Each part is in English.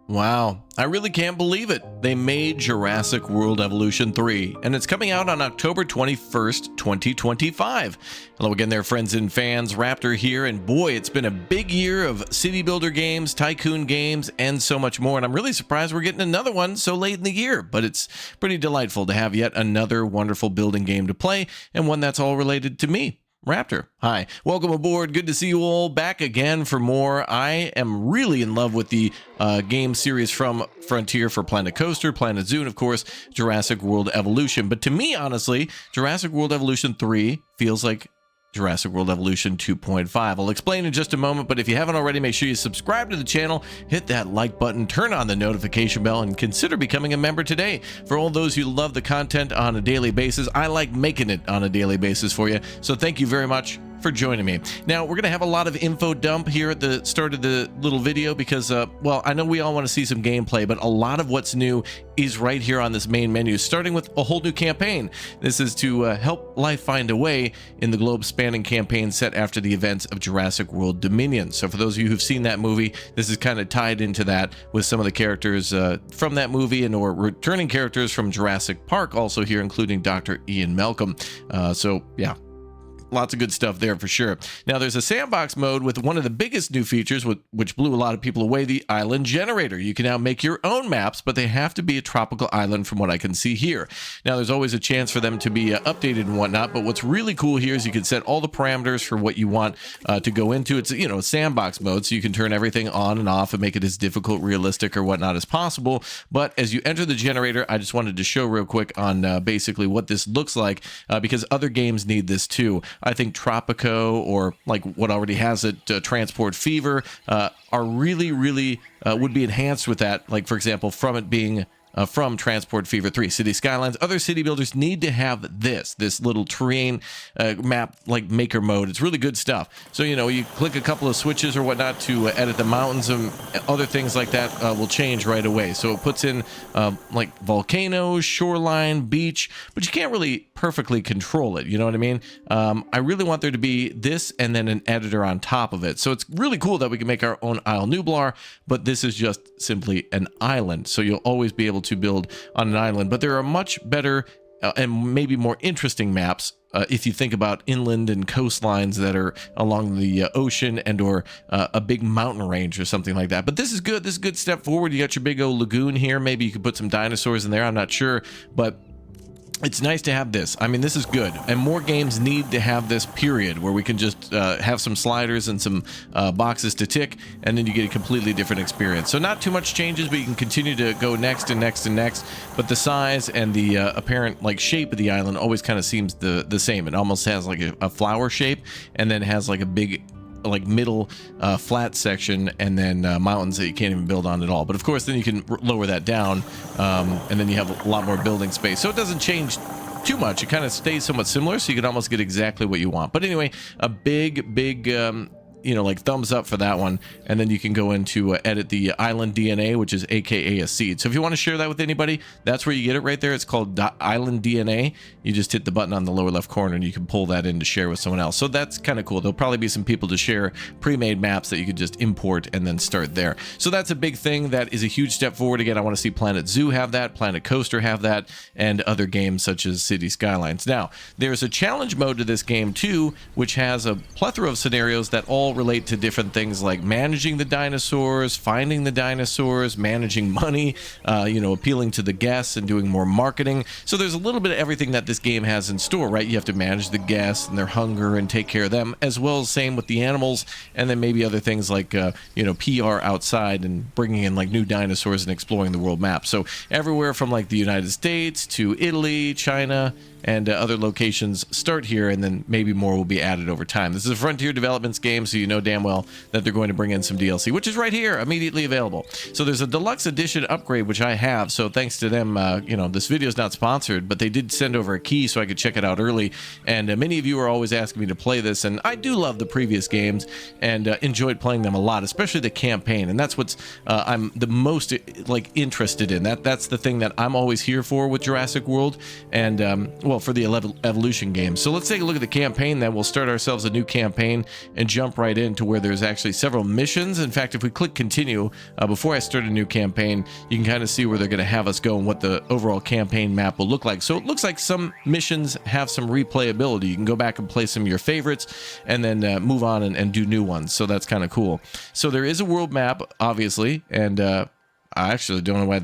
Wow, I really can't believe it. They made Jurassic World Evolution 3, and it's coming out on October 21st, 2025. Hello again there, friends and fans. Raptor here, and boy, it's been a big year of city builder games, tycoon games, and so much more, and I'm really surprised we're getting another one so late in the year, but it's pretty delightful to have yet another wonderful building game to play, and one that's all related to me. Raptor, hi, welcome aboard. Good to see you all back again for more. I am really in love with the game series from Frontier for Planet Coaster, Planet Zoo, and of course, Jurassic World Evolution. But to me, honestly, Jurassic World Evolution 3 feels like Jurassic World Evolution 2.5. I'll explain in just a moment, but if you haven't already, make sure you subscribe to the channel, hit that like button, turn on the notification bell, and consider becoming a member today. For all those who love the content on a daily basis, I like making it on a daily basis for you, so thank you very much for joining me. Now, we're going to have a lot of info dump here at the start of the little video because, well, I know we all want to see some gameplay, but a lot of what's new is right here on this main menu, starting with a whole new campaign. This is to help life find a way in the globe-spanning campaign set after the events of Jurassic World Dominion. So for those of you who've seen that movie, this is kind of tied into that with some of the characters from that movie and or returning characters from Jurassic Park also here, including Dr. Ian Malcolm. So yeah, lots of good stuff there for sure. Now, there's a sandbox mode with one of the biggest new features, which blew a lot of people away, the island generator. You can now make your own maps, but they have to be a tropical island from what I can see here. Now, there's always a chance for them to be updated and whatnot, but what's really cool here is you can set all the parameters for what you want to go into. It's, you know, a sandbox mode, so you can turn everything on and off and make it as difficult, realistic, or whatnot as possible. But as you enter the generator, I just wanted to show real quick on basically what this looks like because other games need this too. I think Tropico or like what already has it, Transport Fever, are really would be enhanced with that. Like, for example, from it being from Transport Fever 3, City Skylines. Other city builders need to have this little terrain map like maker mode. It's really good stuff. So, you know, you click a couple of switches or whatnot to edit the mountains and other things like that will change right away. So it puts in like volcanoes, shoreline, beach, but you can't really perfectly control it. You know what I mean? I really want there to be this and then an editor on top of it. So it's really cool that we can make our own Isle Nublar, but this is just simply an island. So you'll always be able to build on an island, but there are much better and maybe more interesting maps if you think about inland and coastlines that are along the ocean and or a big mountain range or something like that. But this is good. This is a good step forward. You got your big old lagoon here. Maybe you could put some dinosaurs in there. I'm not sure, but it's nice to have this. I mean, this is good, and more games need to have this period where we can just have some sliders and some boxes to tick, and then you get a completely different experience. So not too much changes, but you can continue to go next and next and next, but the size and the apparent like shape of the island always kind of seems the same. It almost has like a flower shape, and then has like a big like middle flat section, and then mountains that you can't even build on at all. But of course then you can lower that down, and then you have a lot more building space, so it doesn't change too much. It kind of stays somewhat similar, so you can almost get exactly what you want. But anyway, a big you know, like thumbs up for that one. And then you can go into edit the island DNA, which is aka a seed. So if you want to share that with anybody, that's where you get it right there. It's called island DNA. You just hit the button on the lower left corner and you can pull that in to share with someone else. So that's kind of cool. There'll probably be some people to share pre-made maps that you could just import and then start there. So that's a big thing. That is a huge step forward. Again, I want to see Planet Zoo have that, Planet Coaster have that, and other games such as City Skylines. Now, there's a challenge mode to this game too, which has a plethora of scenarios that all relate to different things like managing the dinosaurs, finding the dinosaurs, managing money, you know, appealing to the guests and doing more marketing. So there's a little bit of everything that this game has in store, right? You have to manage the guests and their hunger and take care of them, as well as same with the animals, and then maybe other things like, you know, PR outside and bringing in like new dinosaurs and exploring the world map. So everywhere from like the United States to Italy, China, and other locations start here, and then maybe more will be added over time. This is a Frontier Developments game, so you know damn well that they're going to bring in some DLC, which is right here, immediately available. So there's a deluxe edition upgrade, which I have, so thanks to them, you know, this video is not sponsored, but they did send over a key so I could check it out early, and many of you are always asking me to play this, and I do love the previous games, and enjoyed playing them a lot, especially the campaign, and that's what's I'm the most, like, interested in. That's the thing that I'm always here for with Jurassic World, and, well, well, for the evolution game. So let's take a look at the campaign then. We'll start ourselves a new campaign and jump right into where there's actually several missions. In fact, if we click continue, before I start a new campaign, you can kind of see where they're going to have us go and what the overall campaign map will look like. So it looks like some missions have some replayability. You can go back and play some of your favorites and then move on and do new ones. So that's kind of cool. So there is a world map, obviously, and I actually don't know why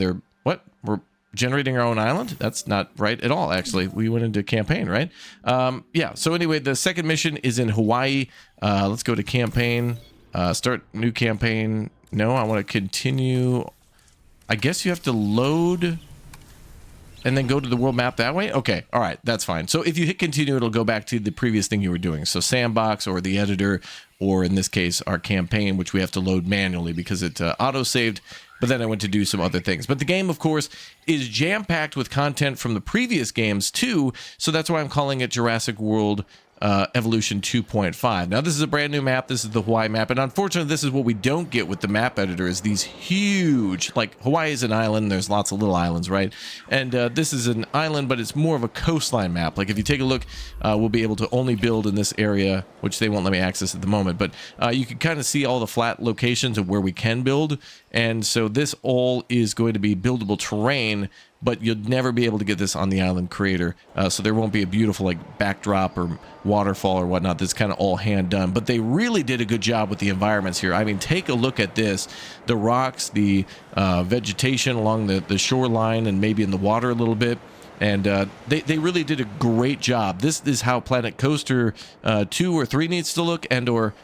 we're generating our own island. That's not right at all. Actually, we went into campaign, right? Yeah. So anyway, the second mission is in Hawaii. Let's go to campaign, start new campaign. No, I want to continue. I guess you have to load and then go to the world map that way. Okay. All right. That's fine. So if you hit continue, it'll go back to the previous thing you were doing. So Sandbox or the editor, or in this case, our campaign, which we have to load manually because it auto-saved. But then I went to do some other things. But the game, of course, is jam-packed with content from the previous games, too. So that's why I'm calling it Jurassic World Evolution 2.5. Now, this is a brand new map. This is the Hawaii map. And unfortunately, this is what we don't get with the map editor, is these huge, like Hawaii is an island. There's lots of little islands, right? And this is an island, but it's more of a coastline map. Like if you take a look, we'll be able to only build in this area, which they won't let me access at the moment. But you can kind of see all the flat locations of where we can build. And so this all is going to be buildable terrain, but you'll never be able to get this on the island creator. So there won't be a beautiful like backdrop or waterfall or whatnot. That's kind of all hand done. But they really did a good job with the environments here. I mean, take a look at this. The rocks, the vegetation along the shoreline and maybe in the water a little bit. And they really did a great job. This is how Planet Coaster 2 or 3 needs to look, and or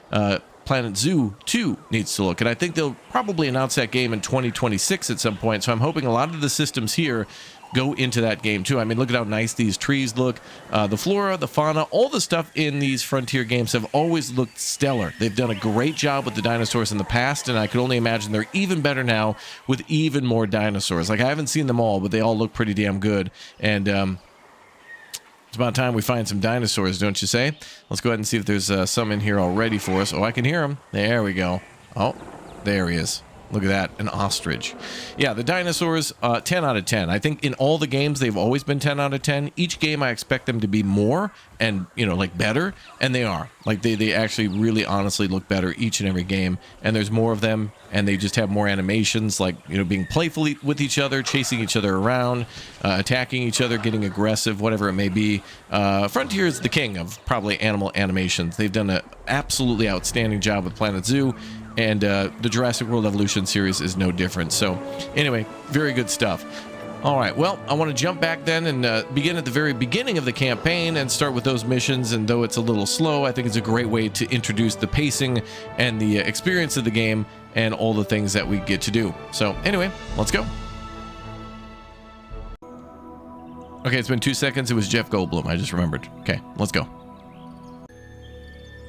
Planet Zoo 2 needs to look. And I think they'll probably announce that game in 2026 at some point. So I'm hoping a lot of the systems here go into that game too. I mean, look at how nice these trees look. The flora, the fauna, all the stuff in these Frontier games have always looked stellar. They've done a great job with the dinosaurs in the past, and I could only imagine they're even better now with even more dinosaurs. Like, I haven't seen them all, but they all look pretty damn good. And it's about time we find some dinosaurs, don't you say? Let's go ahead and see if there's some in here already for us. Oh, I can hear him. There we go. Oh, there he is. Look at that, an ostrich. Yeah, the dinosaurs, 10 out of 10. I think in all the games, they've always been 10 out of 10. Each game, I expect them to be more and, you know, like better, and they are. Like, they actually really honestly look better each and every game, and there's more of them, and they just have more animations, like, you know, being playful with each other, chasing each other around, attacking each other, getting aggressive, whatever it may be. Frontier is the king of probably animal animations. They've done an absolutely outstanding job with Planet Zoo, and the Jurassic World Evolution series is no different. So anyway, very good stuff. All right, well, I want to jump back then and begin at the very beginning of the campaign and start with those missions. And though it's a little slow, I think it's a great way to introduce the pacing and the experience of the game and all the things that we get to do. So anyway, let's go. Okay, it's been 2 seconds. It was Jeff Goldblum. I just remembered. Okay, let's go.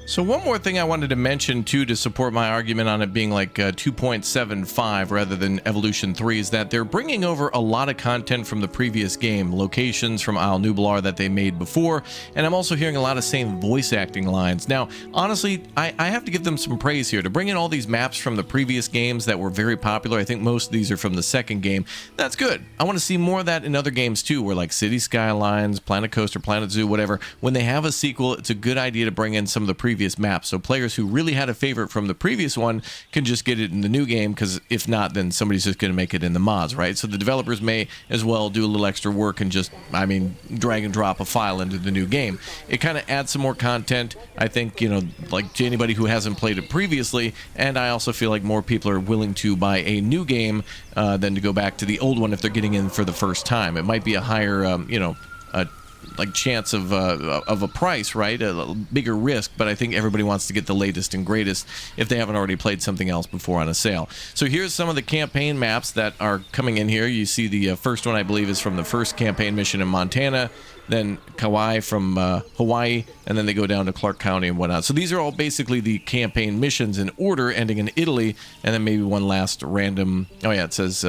So one more thing I wanted to mention, too, to support my argument on it being like 2.75 rather than Evolution 3 is that they're bringing over a lot of content from the previous game, locations from Isle Nublar that they made before, and I'm also hearing a lot of same voice acting lines. Now, honestly, I have to give them some praise here. To bring in all these maps from the previous games that were very popular, I think most of these are from the second game, that's good. I want to see more of that in other games, too, where like City Skylines, Planet Coaster, Planet Zoo, whatever, when they have a sequel, it's a good idea to bring in some of the previous maps, so players who really had a favorite from the previous one can just get it in the new game, because if not, then somebody's just going to make it in the mods, right? So the developers may as well do a little extra work and just, I mean, drag and drop a file into the new game. It kind of adds some more content, I think, you know, like to anybody who hasn't played it previously, and I also feel like more people are willing to buy a new game than to go back to the old one if they're getting in for the first time. It might be a higher, you know, like chance of a price, right? A bigger risk, but I think everybody wants to get the latest and greatest if they haven't already played something else before on a sale. So here's some of the campaign maps that are coming in here. You see the first one, I believe, is from the first campaign mission in Montana, then Kauai from Hawaii, and then they go down to Clark County and whatnot. So these are all basically the campaign missions in order, ending in Italy, and then maybe one last random, oh yeah, it says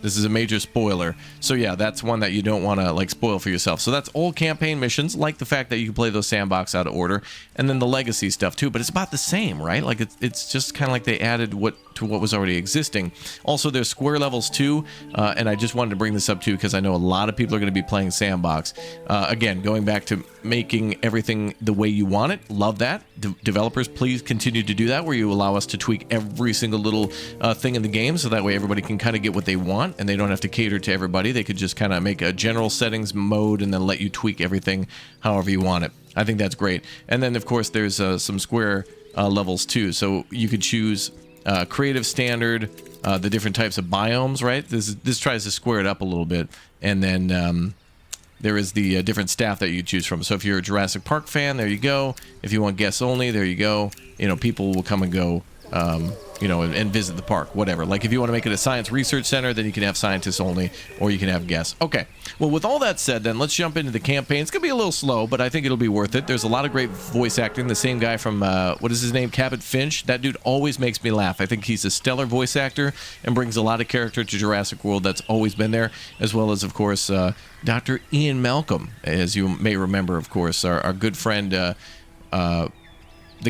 this is a major spoiler. So yeah, that's one that you don't want to like spoil for yourself. So that's all campaign missions, like the fact that you can play those Sandbox out of order, and then the legacy stuff too. But it's about the same, right? Like it's just kind of like they added what to what was already existing. Also, there's square levels too, and I just wanted to bring this up too because I know a lot of people are going to be playing Sandbox. Again, going back to making everything the way you want it. Love that. Developers, please continue to do that, where you allow us to tweak every single little thing in the game, so that way everybody can kind of get what they want, and they don't have to cater to everybody. They could just kind of make a general settings mode and then let you tweak everything however you want it. I think that's great. And then, of course, there's some square levels too. So you could choose creative, standard, the different types of biomes, right? This tries to square it up a little bit. And then there is the different staff that you choose from. So if you're a Jurassic Park fan, there you go. If you want guests only, there you go. You know, people will come and go, you know, and visit the park, whatever. Like if you want to make it a science research center, then you can have scientists only, or you can have guests. Okay, well, with all that said, then let's jump into the campaign. It's going to be a little slow, but I think it'll be worth it. There's a lot of great voice acting. The same guy from, what is his name? Cabot Finch. That dude always makes me laugh. I think he's a stellar voice actor and brings a lot of character to Jurassic World. That's always been there, as well as, of course, Dr. Ian Malcolm, as you may remember, of course, our good friend, the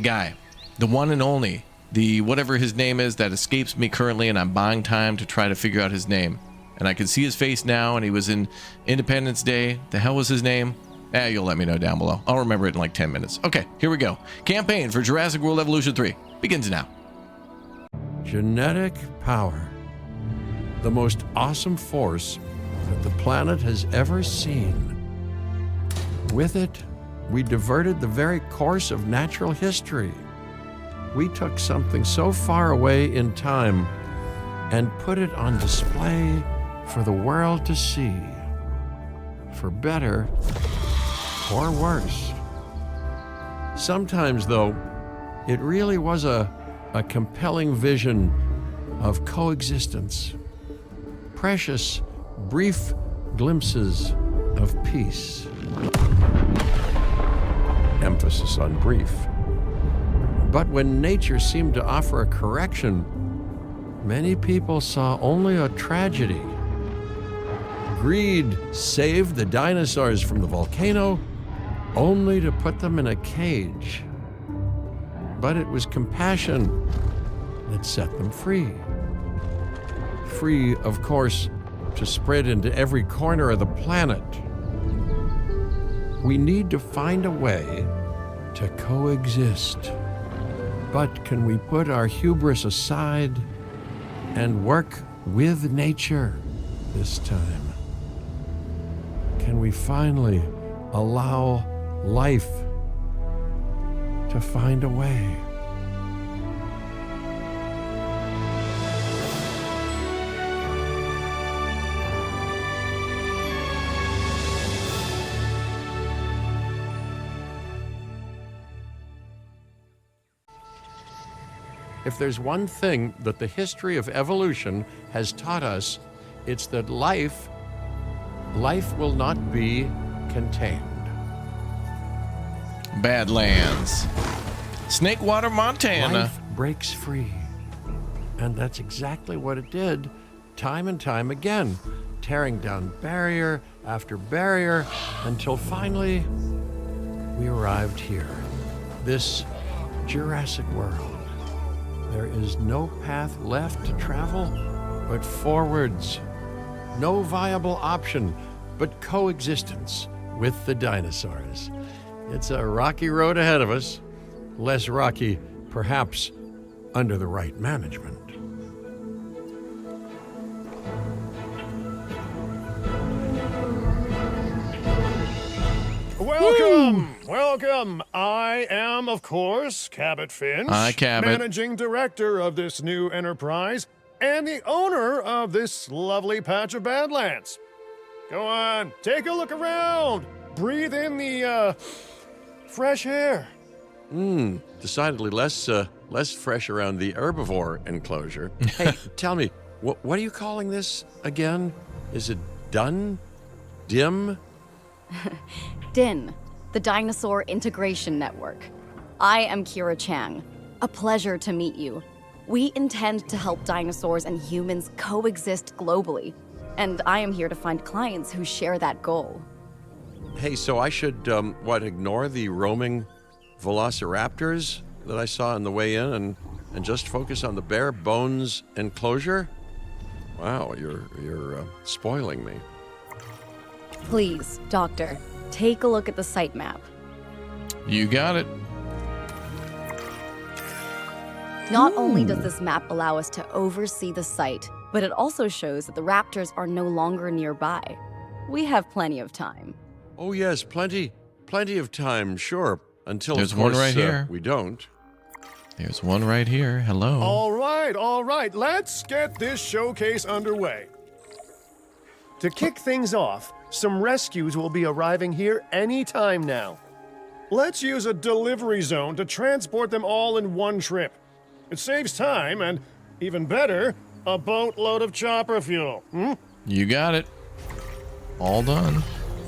guy, the one and only, the whatever his name is that escapes me currently, and I'm buying time to try to figure out his name. And I can see his face now, and he was in Independence Day. The hell was his name? You'll let me know down below. I'll remember it in like 10 minutes. Okay, here we go. Campaign for Jurassic World Evolution 3 begins now. Genetic power. The most awesome force that the planet has ever seen. With it, we diverted the very course of natural history. We took something so far away in time and put it on display for the world to see, for better or worse. Sometimes, though, it really was a compelling vision of coexistence, precious, brief glimpses of peace. Emphasis on brief. But when nature seemed to offer a correction, many people saw only a tragedy. Greed saved the dinosaurs from the volcano, only to put them in a cage. But it was compassion that set them free. Free, of course, to spread into every corner of the planet. We need to find a way to coexist. But can we put our hubris aside and work with nature this time? Can we finally allow life to find a way? If there's one thing that the history of evolution has taught us, it's that life will not be contained. Badlands. Snakewater, Montana. Life breaks free. And that's exactly what it did, time and time again, tearing down barrier after barrier, until finally we arrived here, this Jurassic World. There is no path left to travel but forwards. No viable option but coexistence with the dinosaurs. It's a rocky road ahead of us. Less rocky, perhaps, under the right management. Welcome. I am, of course, Cabot Finch. Hi, Cabot. Managing director of this new enterprise and the owner of this lovely patch of Badlands. Go on, take a look around. Breathe in the, fresh air. Decidedly less fresh around the herbivore enclosure. Hey, tell me, what are you calling this again? Is it done? Dim? DIN, the Dinosaur Integration Network. I am Kira Chang. A pleasure to meet you. We intend to help dinosaurs and humans coexist globally, and I am here to find clients who share that goal. Hey, so I should, ignore the roaming velociraptors that I saw on the way in and and just focus on the bare bones enclosure? Wow, you're spoiling me. Please, Doctor, take a look at the site map. You got it. Not only does this map allow us to oversee the site, but it also shows that the raptors are no longer nearby. We have plenty of time. Oh yes, plenty of time, sure. Until There's of course, one right here. We don't. There's one right here. Hello. All right. Let's get this showcase underway. To kick things off, some rescues will be arriving here any time now. Let's use a delivery zone to transport them all in one trip. It saves time and, even better, a boatload of chopper fuel. You got it. All done.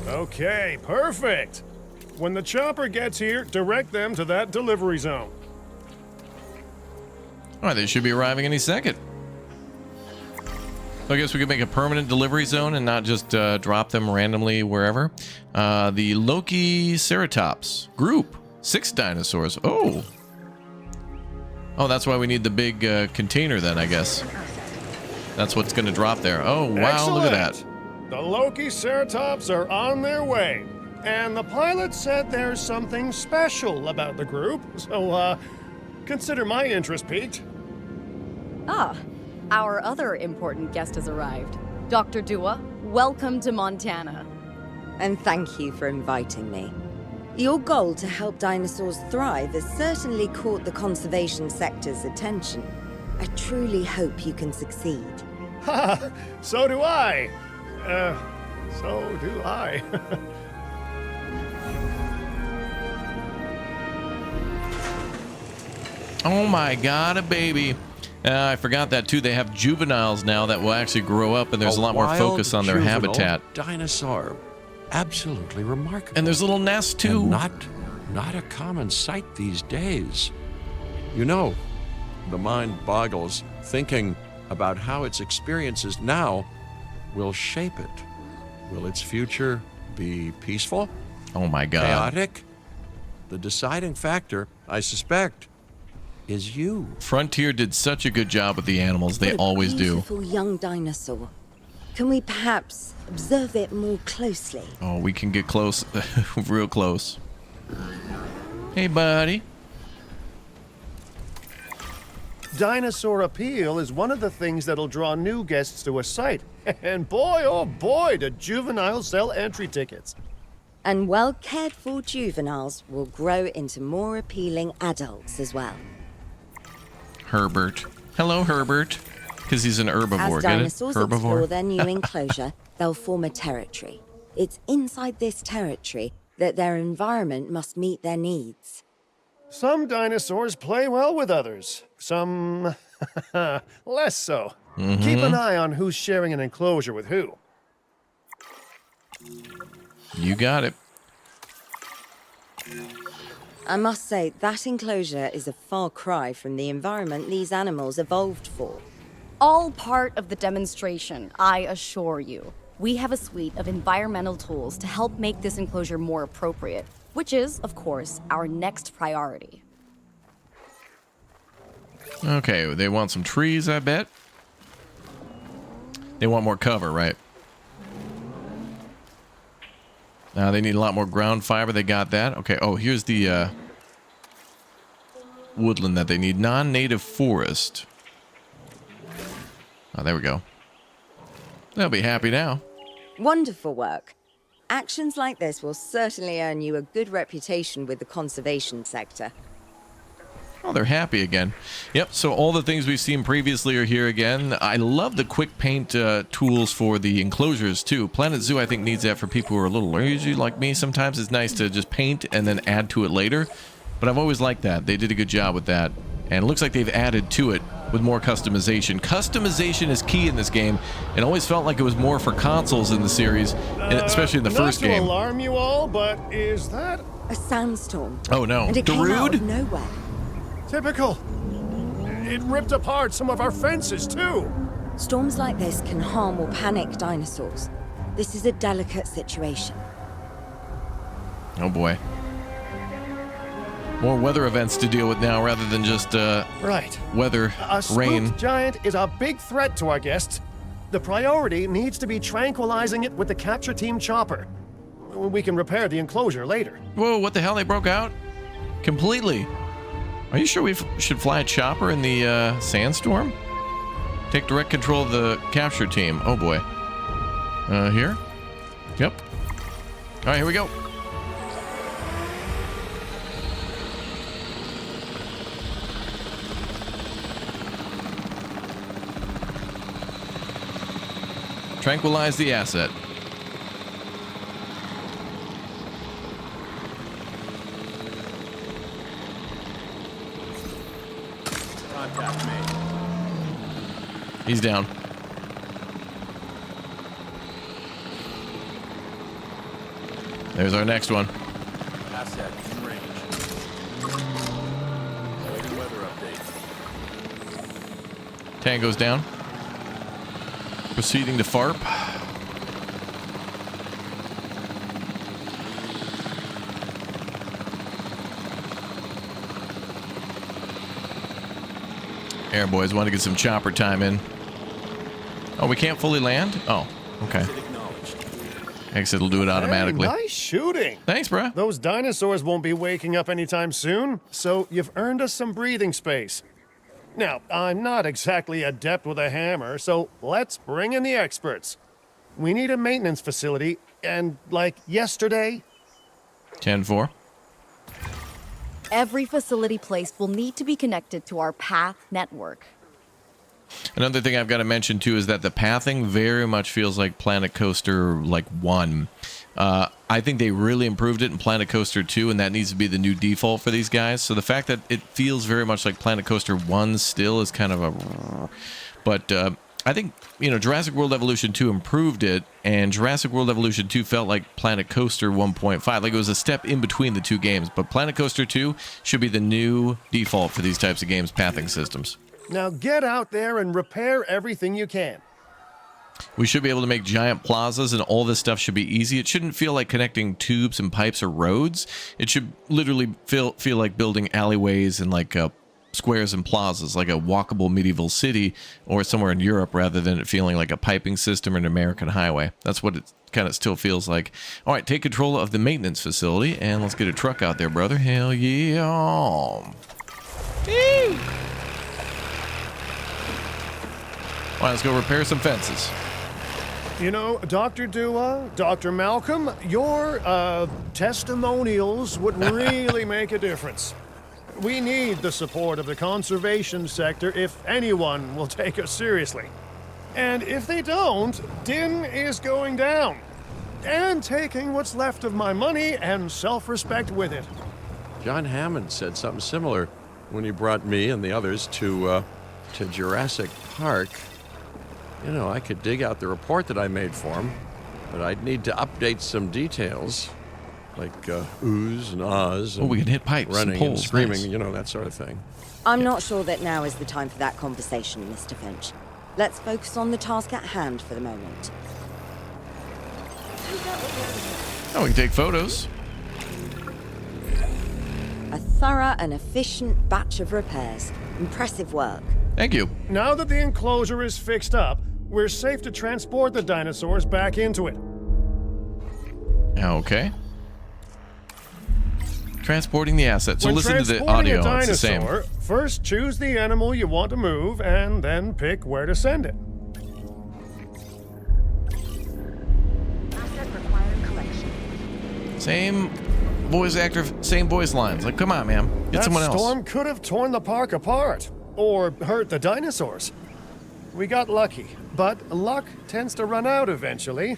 Okay, perfect. When the chopper gets here, direct them to that delivery zone. All right, they should be arriving any second. So I guess we could make a permanent delivery zone and not just drop them randomly wherever. The Lokiceratops group, 6 dinosaurs. Oh, that's why we need the big container then, I guess. That's what's going to drop there. Oh, wow, Excellent. Look at that. The Lokiceratops are on their way. And the pilot said there's something special about the group, so consider my interest piqued. Ah, our other important guest has arrived. Dr. Dua, welcome to Montana. And thank you for inviting me. Your goal to help dinosaurs thrive has certainly caught the conservation sector's attention. I truly hope you can succeed. Ha! So do I. So do I. Oh my God, a baby. I forgot that too. They have juveniles now that will actually grow up, and there's a lot more focus on their wild habitat. Dinosaur. Absolutely remarkable. And there's little nests too. And not a common sight these days. You know, the mind boggles thinking about how its experiences now will shape it. Will its future be peaceful? Oh my God. Chaotic? The deciding factor, I suspect, is you. Frontier did such a good job with the animals. They What a always do. beautiful young dinosaur. Can we perhaps observe it more closely? Oh, we can get close, real close. Hey, buddy. Dinosaur appeal is one of the things that'll draw new guests to a site. And boy, oh boy, do juveniles sell entry tickets. And well-cared-for juveniles will grow into more appealing adults as well. Herbert. Hello, Herbert. Because he's an herbivore, As get it? dinosaurs explore Herbivore. their new enclosure, they'll form a territory. It's inside this territory that their environment must meet their needs. Some dinosaurs play well with others. Some less so. Keep an eye on who's sharing an enclosure with who. You got it. I must say, that enclosure is a far cry from the environment these animals evolved for. All part of the demonstration, I assure you. We have a suite of environmental tools to help make this enclosure more appropriate, which is, of course, our next priority. Okay, they want some trees, I bet. They want more cover, right? Now they need a lot more ground fiber. They got that. Okay, oh, here's the woodland that they need. Non-native forest. Oh, there we go. They'll be happy now. Wonderful work. Actions like this will certainly earn you a good reputation with the conservation sector. Oh, they're happy again. Yep, so all the things we've seen previously are here again. I love the quick paint tools for the enclosures, too. Planet Zoo, I think, needs that for people who are a little lazy like me. Sometimes it's nice to just paint and then add to it later. But I've always liked that. They did a good job with that. And it looks like they've added to it with more customization. Customization is key in this game. It always felt like it was more for consoles in the series, and especially in the first Not game. to alarm you all, but is that A sandstorm. Oh, no. And it came out Darude? of nowhere. typical? It ripped apart some of our fences, too. Storms like this can harm or panic dinosaurs. This is a delicate situation. Oh, boy. More weather events to deal with now rather than just Right. weather, A rain. spooked giant is a big threat to our guests. The priority needs to be tranquilizing it with the capture team chopper. We can repair the enclosure later. Whoa, what the hell? They broke out? Completely. Are you sure we should fly a chopper in the sandstorm? Take direct control of the capture team. Oh boy. Here? Yep. All right, here we go. Tranquilize the asset. Contact made. He's down. There's our next one. Asset in range. Awaiting weather update. Tango's down. Proceeding to FARP. Air boys want to get some chopper time in. Oh, we can't fully land? Oh, okay. Exit acknowledged. Exit will do it automatically. Hey, nice shooting. Thanks, bruh. Those dinosaurs won't be waking up anytime soon, so you've earned us some breathing space. Now, I'm not exactly adept with a hammer, so let's bring in the experts. We need a maintenance facility, and like yesterday, 10-4. Every facility placed will need to be connected to our path network. Another thing I've got to mention too is that the pathing very much feels like Planet Coaster like 1. I think they really improved it in Planet Coaster 2, and that needs to be the new default for these guys. So the fact that it feels very much like Planet Coaster 1 still is kind of a... But I think, you know, Jurassic World Evolution 2 improved it, and Jurassic World Evolution 2 felt like Planet Coaster 1.5. Like it was a step in between the two games. But Planet Coaster 2 should be the new default for these types of games' pathing systems. now get out there and repair everything you can. We should be able to make giant plazas, and all this stuff should be easy. It shouldn't feel like connecting tubes and pipes or roads. It should literally feel like building alleyways and like squares and plazas, like a walkable medieval city or somewhere in Europe, rather than it feeling like a piping system or an American highway. That's what it kind of still feels like. All right, take control of the maintenance facility, and let's get a truck out there, brother. Hell yeah. All right, let's go repair some fences. You know, Dr. Dua, Dr. Malcolm, your testimonials would really make a difference. We need the support of the conservation sector if anyone will take us seriously. And if they don't, Din is going down. And taking what's left of my money and self-respect with it. John Hammond said something similar when he brought me and the others to Jurassic Park. You know, I could dig out the report that I made for him, but I'd need to update some details, like oohs and ahs, and we can hit pipes, running and poles, and screaming, nice. you know, that sort of thing. I'm not sure that now is the time for that conversation, Mr. Finch. Let's focus on the task at hand for the moment. Oh, we can take photos. A thorough and efficient batch of repairs. Impressive work. Thank you. Now that the enclosure is fixed up, we're safe to transport the dinosaurs back into it. Okay. Transporting the asset. So When listen to the transporting audio. a It's the same. dinosaur, first choose the animal you want to move and then pick where to send it. Asset requiring collection. Same voice actor, same voice lines. Like, come on, man. Get That someone else. storm could have torn the park apart or hurt the dinosaurs. We got lucky, but luck tends to run out eventually.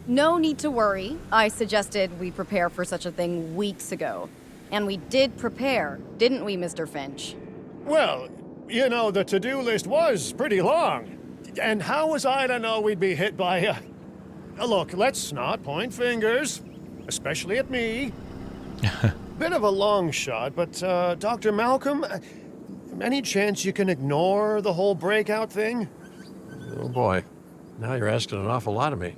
No need to worry. I suggested we prepare for such a thing weeks ago. And we did prepare, didn't we, Mr. Finch? Well, you know, the to-do list was pretty long. And how was I to know we'd be hit by a... Look, let's not point fingers, especially at me. Bit of a long shot, but Dr. Malcolm, any chance you can ignore the whole breakout thing? Oh boy, now you're asking an awful lot of me.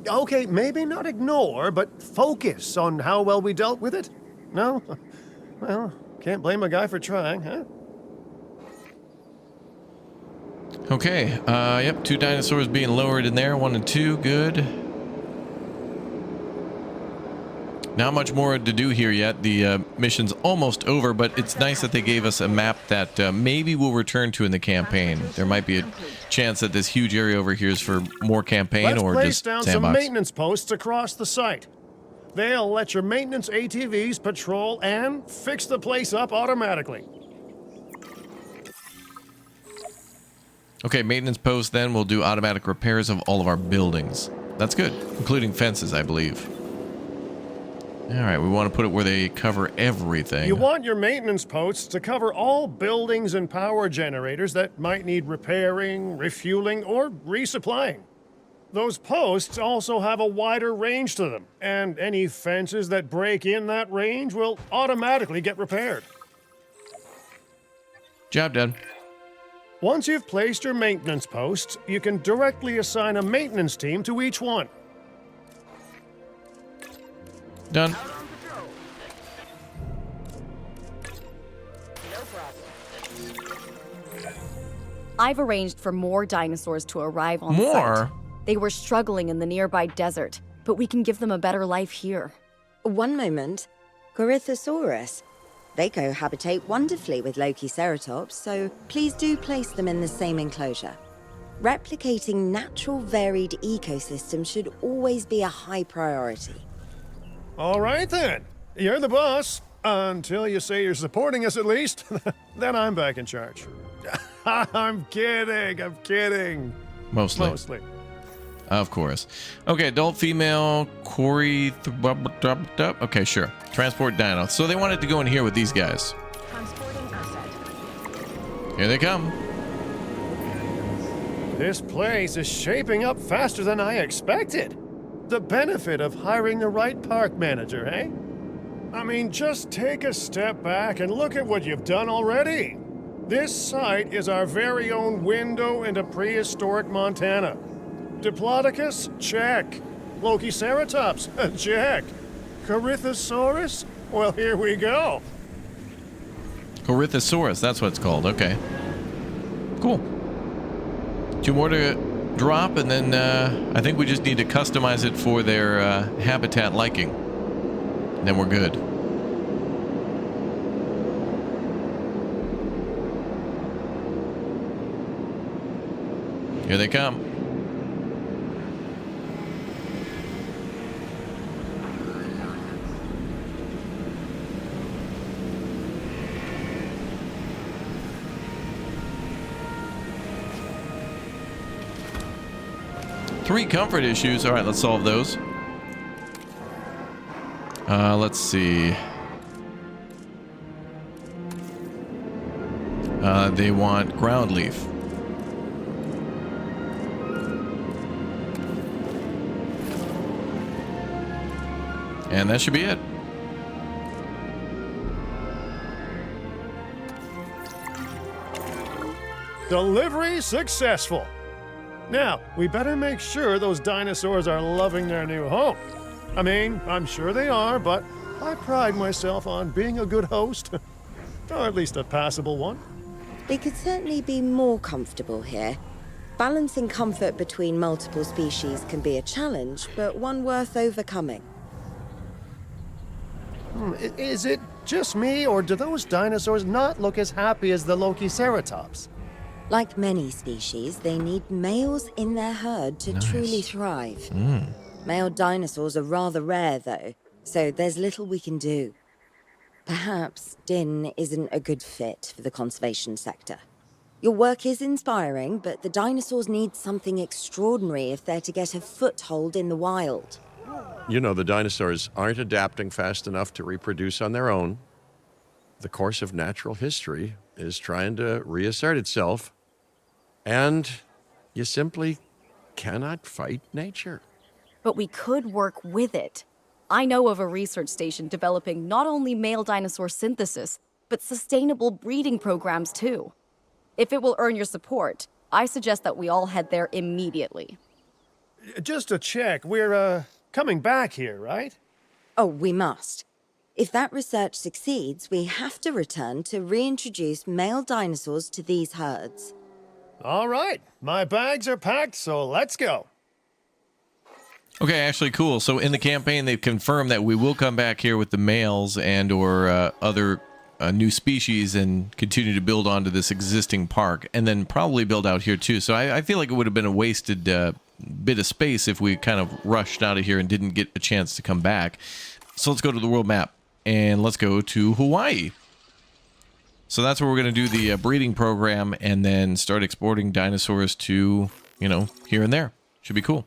Okay, maybe not ignore, but focus on how well we dealt with it? No? Well, Can't blame a guy for trying, huh? Okay, yep, 2 dinosaurs being lowered in there, 1 and 2, good. Not much more to do here yet. The mission's almost over, but it's nice that they gave us a map that maybe we'll return to in the campaign. There might be a chance that this huge area over here is for more campaign Let's or place just down some Sandbox. maintenance posts across the site. They'll let your maintenance ATVs patrol and fix the place up automatically. Okay, maintenance post then will do automatic repairs of all of our buildings. That's good, including fences, I believe. All right, we want to put it where they cover everything. You want your maintenance posts to cover all buildings and power generators that might need repairing, refueling, or resupplying. Those posts also have a wider range to them, and any fences that break in that range will automatically get repaired. Job done. Once you've placed your maintenance posts, you can directly assign a maintenance team to each one. Done. I've arranged for more dinosaurs to arrive on More? site. They were struggling in the nearby desert, but we can give them a better life here. One moment. Corythosaurus. They cohabitate wonderfully with Lokiceratops, so please do place them in the same enclosure. Replicating natural varied ecosystems should always be a high priority. All right then. You're the boss. Until you say you're supporting us at least. Then I'm back in charge. I'm kidding. Mostly. Mostly. Of course. Okay, adult female, Corey. Okay, sure. Transport dino. So they wanted to go in here with these guys. Transporting asset. Here they come. This place is shaping up faster than I expected. The benefit of hiring the right park manager, eh? I mean, just take a step back and look at what you've done already. This site is our very own window into prehistoric Montana. Diplodocus? Check. Lokiceratops? Check. Corythosaurus? Well, here we go. Corythosaurus, that's what it's called. Okay. Cool. 2 more to drop, and then I think we just need to customize it for their habitat liking. And then we're good. Here they come. Three comfort issues. All right, let's solve those. Let's see. They want ground leaf. And that should be it. Delivery successful. Now, we better make sure those dinosaurs are loving their new home. I mean, I'm sure they are, but I pride myself on being a good host. Or at least a passable one. They could certainly be more comfortable here. Balancing comfort between multiple species can be a challenge, but one worth overcoming. Is it just me, or do those dinosaurs not look as happy as the Lokiceratops? Like many species, they need males in their herd to truly thrive. Male dinosaurs are rather rare, though, so there's little we can do. Perhaps Din isn't a good fit for the conservation sector. Your work is inspiring, but the dinosaurs need something extraordinary if they're to get a foothold in the wild. You know, the dinosaurs aren't adapting fast enough to reproduce on their own. The course of natural history is trying to reassert itself, and you simply cannot fight nature. But we could work with it. I know of a research station developing not only male dinosaur synthesis, but sustainable breeding programs too. If it will earn your support, I suggest that we all head there immediately. Just to check, we're, coming back here, right? Oh, we must. If that research succeeds, we have to return to reintroduce male dinosaurs to these herds. All right, my bags are packed, so let's go. Okay, actually, cool. So in the campaign, they've confirmed that we will come back here with the males and or other new species and continue to build onto this existing park, and then probably build out here too. So I feel like it would have been a wasted bit of space if we kind of rushed out of here and didn't get a chance to come back. So let's go to the world map and let's go to Hawaii. So that's where we're going to do the breeding program and then start exporting dinosaurs to, you know, here and there. Should be cool.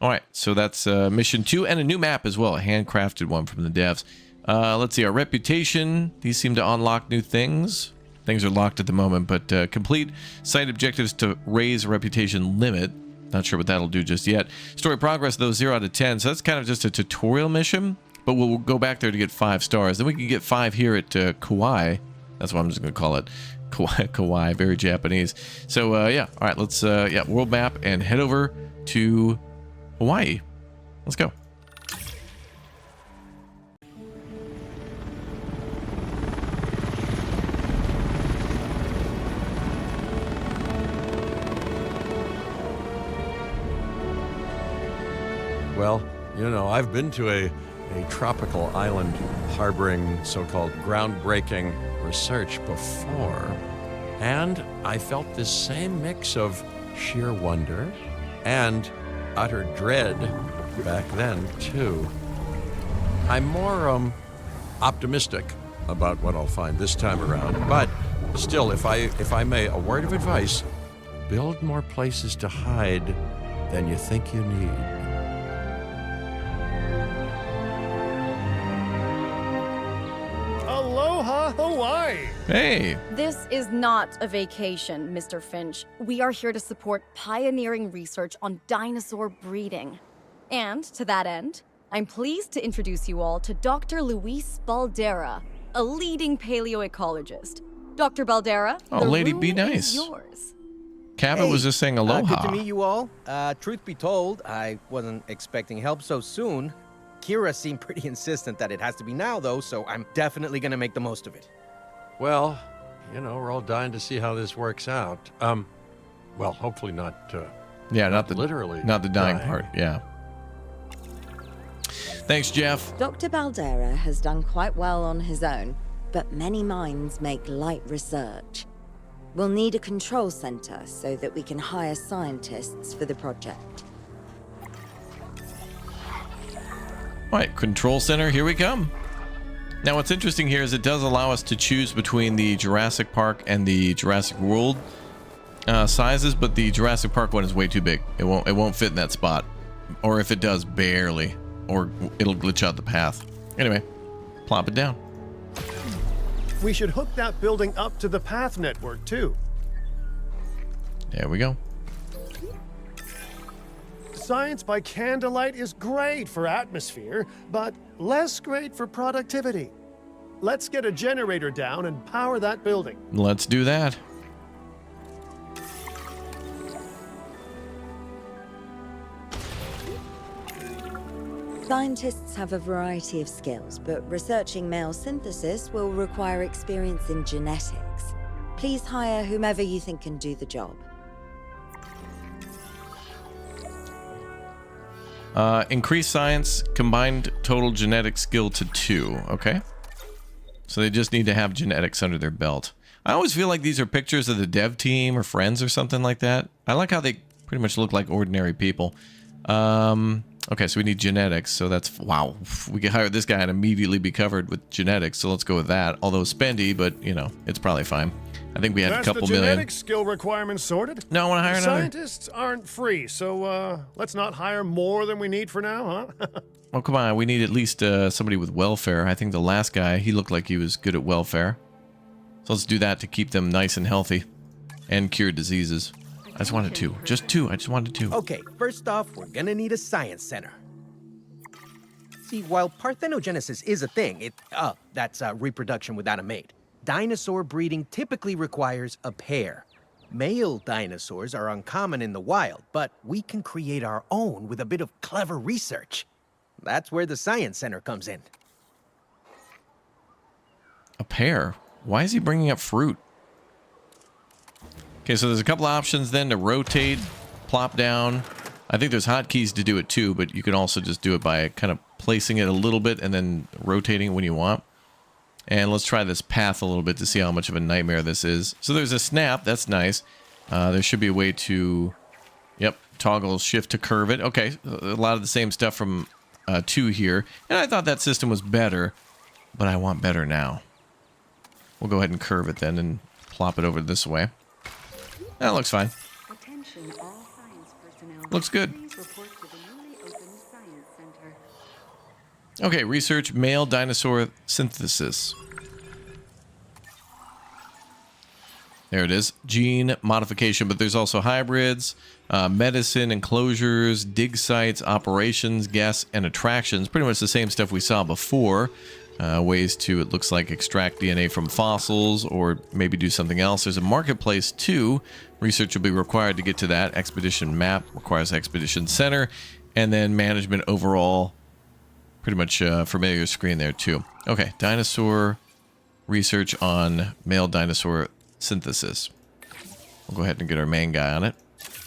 All right, so that's mission 2 and a new map as well, a handcrafted one from the devs. Let's see, our reputation. These seem to unlock new things. Things are locked at the moment, but complete site objectives to raise reputation limit. Not sure what that'll do just yet. Story progress, though, 0 out of 10. So that's kind of just a tutorial mission, but we'll go back there to get 5 stars. Then we can get 5 here at Kauai. That's what I'm just going to call it. Kauai, very Japanese. So, yeah. All right, let's, yeah, world map and head over to Hawaii. Let's go. Well, you know, I've been to a tropical island harboring so-called groundbreaking research before, and I felt this same mix of sheer wonder and utter dread back then, too. I'm more optimistic about what I'll find this time around, but still, if I may, a word of advice: build more places to hide than you think you need. Aloha, Hawaii! Hey! This is not a vacation, Mr. Finch. We are here to support pioneering research on dinosaur breeding. And to that end, I'm pleased to introduce you all to Dr. Luis Baldera, a leading paleoecologist. Dr. Baldera, Oh, the lady, room be nice. is yours. Cabot was just saying aloha. Good to meet you all. Truth be told, I wasn't expecting help so soon. Kira seemed pretty insistent that it has to be now, though, so I'm definitely gonna make the most of it. Well, you know, we're all dying to see how this works out. Well, hopefully not. Yeah, not the literally, not the dying part. Yeah. Thanks, Jeff. Dr. Baldera has done quite well on his own, but many minds make light research. We'll need a control center so that we can hire scientists for the project. All right, control center, here we come. Now, what's interesting here is it does allow us to choose between the Jurassic Park and the Jurassic World sizes, but the Jurassic Park one is way too big. It won't fit in that spot, or if it does, barely, or it'll glitch out the path. Anyway, plop it down. We should hook that building up to the path network, too. There we go. Science by candlelight is great for atmosphere, but less great for productivity. Let's get a generator down and power that building. Let's do that. Scientists have a variety of skills, but researching male synthesis will require experience in genetics. Please hire whomever you think can do the job. Increase science, combined total genetic skill to 2. Okay. So they just need to have genetics under their belt. I always feel like these are pictures of the dev team or friends or something like that. I like how they pretty much look like ordinary people. Okay, so we need genetics. So that's, wow. We can hire this guy and immediately be covered with genetics. So let's go with that. Although spendy, but you know, it's probably fine. I think we had That's a couple the million. genetic skill requirements sorted. No, I want to hire another. Scientists aren't free, so let's not hire more than we need for now, huh? Oh, come on. We need at least somebody with welfare. I think the last guy, he looked like he was good at welfare. So let's do that to keep them nice and healthy and cure diseases. I just wanted 2. Just 2. I just wanted 2. Okay, first off, we're gonna need a science center. See, while parthenogenesis is a thing, that's reproduction without a mate. Dinosaur breeding typically requires a pair. Male dinosaurs are uncommon in the wild, but we can create our own with a bit of clever research. That's where the Science Center comes in. pear. Why is he bringing up fruit? Okay, so there's a couple options then to rotate, plop down. I think there's hotkeys to do it too, but you can also just do it by kind of placing it a little bit and then rotating it when you want. And let's try this path a little bit to see how much of a nightmare this is. So there's a snap. That's nice. There should be a way to, yep, toggle shift to curve it. Okay, a lot of the same stuff from 2 here. And I thought that system was better, but I want better now. We'll go ahead and curve it then and plop it over this way. That looks fine. Attention all science personnel. Looks good. Please report to the newly opened science center. Okay, research male dinosaur synthesis. There it is. Gene modification, but there's also hybrids, medicine, enclosures, dig sites, operations, guests, and attractions. Pretty much the same stuff we saw before. Ways to, it looks like, extract DNA from fossils or maybe do something else. There's a marketplace too. Research will be required to get to that. Expedition map requires expedition center. And then management overall. Pretty much familiar screen there too. Okay, dinosaur research on male dinosaur synthesis. We'll go ahead and get our main guy on it.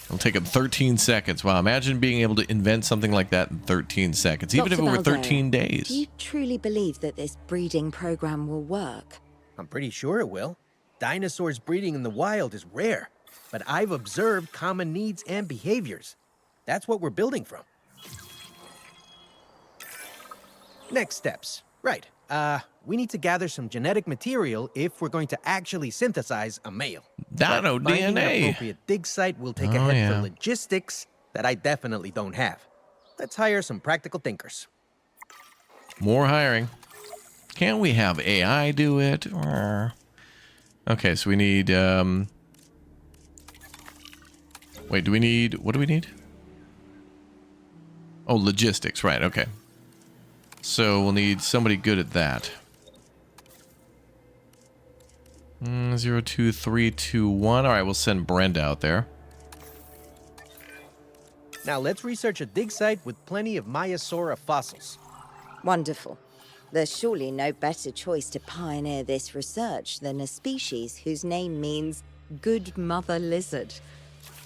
It'll take him 13 seconds. Wow, imagine being able to invent something like that in 13 seconds, even if it were 13 days. Do you truly believe that this breeding program will work? I'm pretty sure it will. Dinosaurs breeding in the wild is rare, but I've observed common needs and behaviors. That's what we're building from. Next steps. Right. We need to gather some genetic material if we're going to actually synthesize a male. Dino But finding an DNA. appropriate dig site will take a Oh, head yeah. for logistics that I definitely don't have. Let's hire some practical thinkers. More hiring. Can't we have AI do it? Okay, so we need, wait, do we need, what do we need? Oh, logistics, right, okay. So we'll need somebody good at that. 02321. All right, we'll send Brenda out there. Now let's research a dig site with plenty of Maiasaura fossils. Wonderful. There's surely no better choice to pioneer this research than a species whose name means good mother lizard.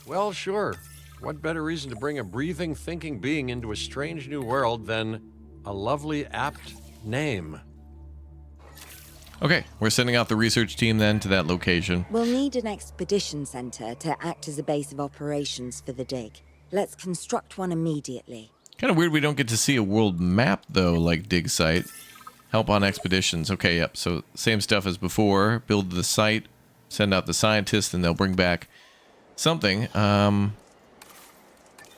Well, sure. What better reason to bring a breathing, thinking being into a strange new world than a lovely, apt name? Okay, we're sending out the research team then to that location. We'll need an expedition center to act as a base of operations for the dig. Let's construct one immediately. Kind of weird we don't get to see a world map, though, like dig site. Help on expeditions. Okay, yep, so same stuff as before. Build the site, send out the scientists, and they'll bring back something. I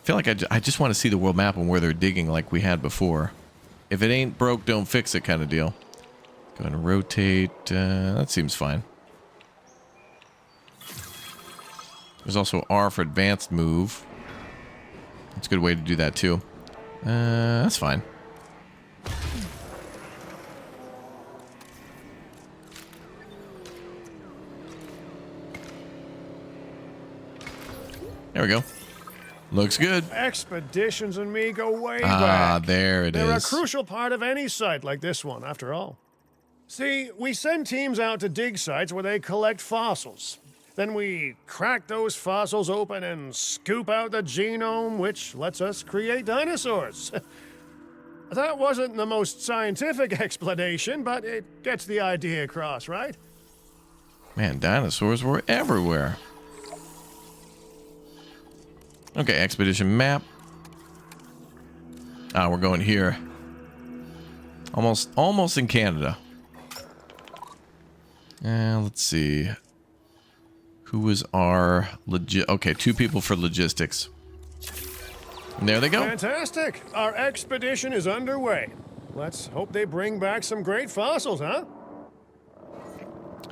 feel like I just want to see the world map and where they're digging like we had before. If it ain't broke, don't fix it kind of deal. Go ahead and rotate. That seems fine. There's also R for advanced move. That's a good way to do that too. That's fine. There we go. Looks good. Expeditions and me go way Ah, back. there it They're is. a crucial part of any site like this one, after all. See, we send teams out to dig sites where they collect fossils. Then we crack those fossils open and scoop out the genome, which lets us create dinosaurs. That wasn't the most scientific explanation, but it gets the idea across, right? Man, dinosaurs were everywhere. Okay, expedition map. Ah, we're going here. Almost in Canada. Let's see. Who was our okay, 2 people for logistics. And there they go. Fantastic! Our expedition is underway. Let's hope they bring back some great fossils, huh?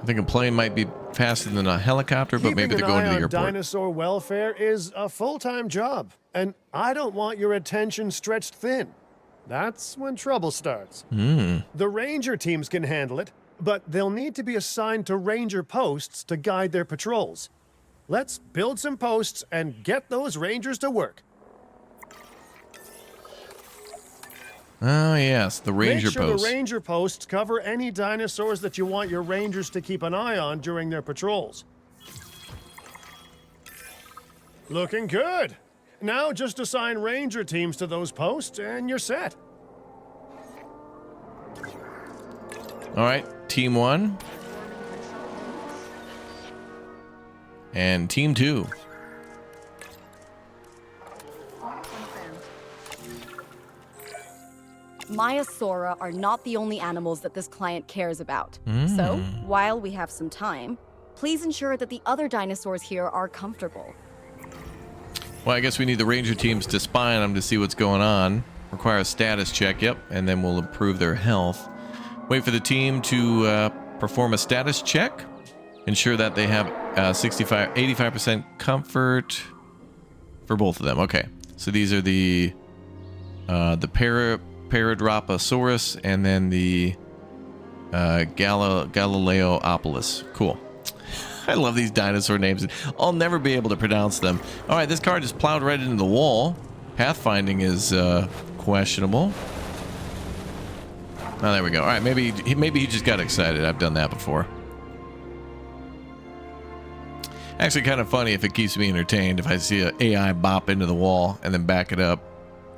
I think a plane might be faster than a helicopter, but maybe they're going to the Keeping an eye on airport. dinosaur welfare is a full-time job, and I don't want your attention stretched thin. That's when trouble starts. The ranger teams can handle it, but they'll need to be assigned to ranger posts to guide their patrols. Let's build some posts and get those rangers to work. Oh, yes, the ranger Make sure post. the ranger posts cover any dinosaurs that you want your rangers to keep an eye on during their patrols. Looking good. Now just assign ranger teams to those posts and you're set. All right, team 1. And team 2. Maiasaura are not the only animals that this client cares about. So, while we have some time, please ensure that the other dinosaurs here are comfortable. Well, I guess we need the ranger teams to spy on them to see what's going on. Require a status check, yep, and then we'll improve their health. Wait for the team to perform a status check. Ensure that they have 85% comfort for both of them. Okay, so these are the Paradropasaurus and then the Galileopolis. Cool. I love these dinosaur names. I'll never be able to pronounce them. All right, this car just plowed right into the wall. Pathfinding is questionable. Oh, there we go. All right, maybe he just got excited. I've done that before. Actually, kind of funny if it keeps me entertained. If I see an AI bop into the wall and then back it up,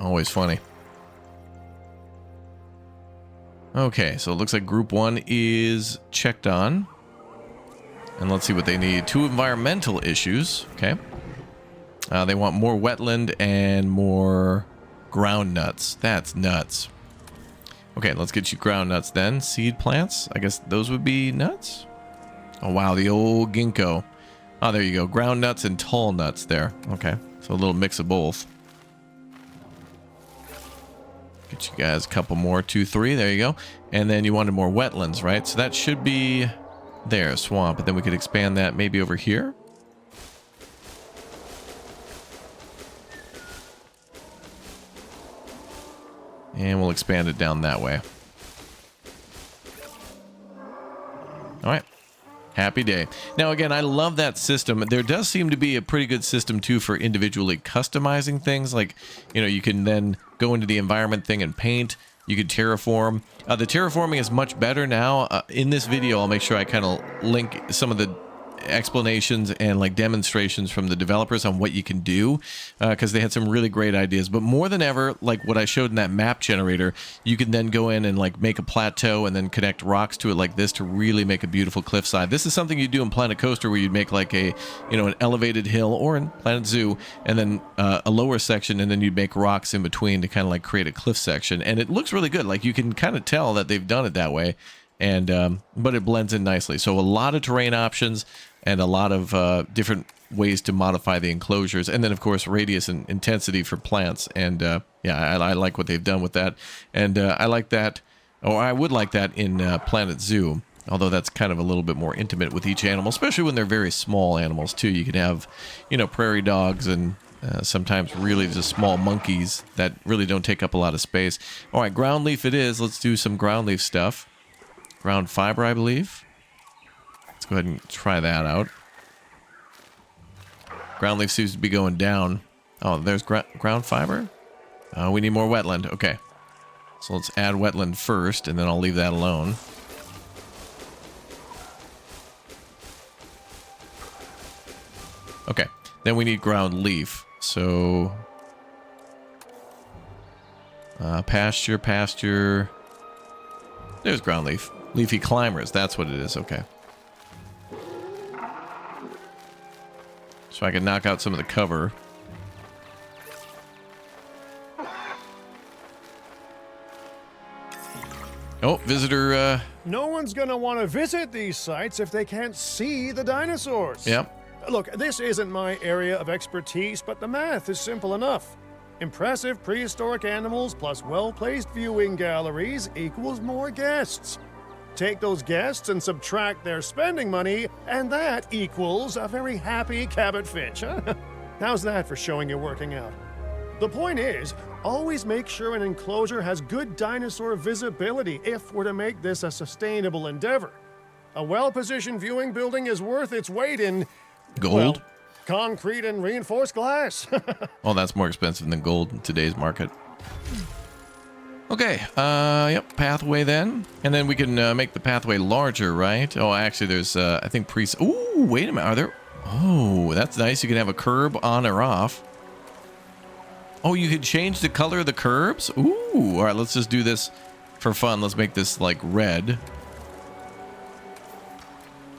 always funny. Okay, so it looks like group 1 is checked on. And let's see what they need. 2 environmental issues. Okay. They want more wetland and more ground nuts. That's nuts. Okay, let's get you ground nuts then. Seed plants. I guess those would be nuts. Oh, wow. The old ginkgo. Oh, there you go. Ground nuts and tall nuts there. Okay. So a little mix of both. Get you guys a couple more. 2, 3. There you go. And then you wanted more wetlands, right? So that should be... there, swamp, but then we could expand that maybe over here. And we'll expand it down that way. All right. Happy day. Now, again, I love that system. There does seem to be a pretty good system, too, for individually customizing things. Like, you know, you can then go into the environment thing and paint. You could terraform. The terraforming is much better now. In this video, I'll make sure I kind of link some of the explanations and like demonstrations from the developers on what you can do, because they had some really great ideas. But more than ever, like what I showed in that map generator, you can then go in and like make a plateau and then connect rocks to it like this to really make a beautiful cliffside. This is something you do in Planet Coaster, where you'd make like a, you know, an elevated hill, or in Planet Zoo, and then a lower section, and then you'd make rocks in between to kind of like create a cliff section. And it looks really good. Like you can kind of tell that they've done it that way. And but it blends in nicely. So a lot of terrain options and a lot of different ways to modify the enclosures, and then of course radius and intensity for plants. And yeah, I like what they've done with that, and I like that, or I would like that in Planet Zoo. Although that's kind of a little bit more intimate with each animal, especially when they're very small animals too. You can have, you know, prairie dogs and sometimes really just small monkeys that really don't take up a lot of space. All right, ground leaf it is. Let's do some ground leaf stuff. Ground fiber, I believe. Let's go ahead and try that out. Ground leaf seems to be going down. Oh, there's ground fiber. We need more wetland. Okay. So let's add wetland first, and then I'll leave that alone. Okay. Then we need ground leaf. So... pasture. There's ground leaf. Leafy climbers, that's what it is. Okay. So I can knock out some of the cover. Oh, visitor. No one's gonna want to visit these sites if they can't see the dinosaurs. Yep. Look, this isn't my area of expertise, but the math is simple enough. Impressive prehistoric animals plus well-placed viewing galleries equals more guests. Take those guests and subtract their spending money, and that equals a very happy Cabot Finch, huh? How's that for showing you're working out? The point is, always make sure an enclosure has good dinosaur visibility if we're to make this a sustainable endeavor. A well-positioned viewing building is worth its weight in... Gold? well, concrete and reinforced glass. Oh, that's more expensive than gold in today's market. Okay, yep, pathway then. And then we can make the pathway larger, right? Oh, actually, there's, I think, Ooh, wait a minute, are there... Oh, that's nice. You can have a curb on or off. Oh, you can change the color of the curbs? Ooh, all right, let's just do this for fun. Let's make this, like, red.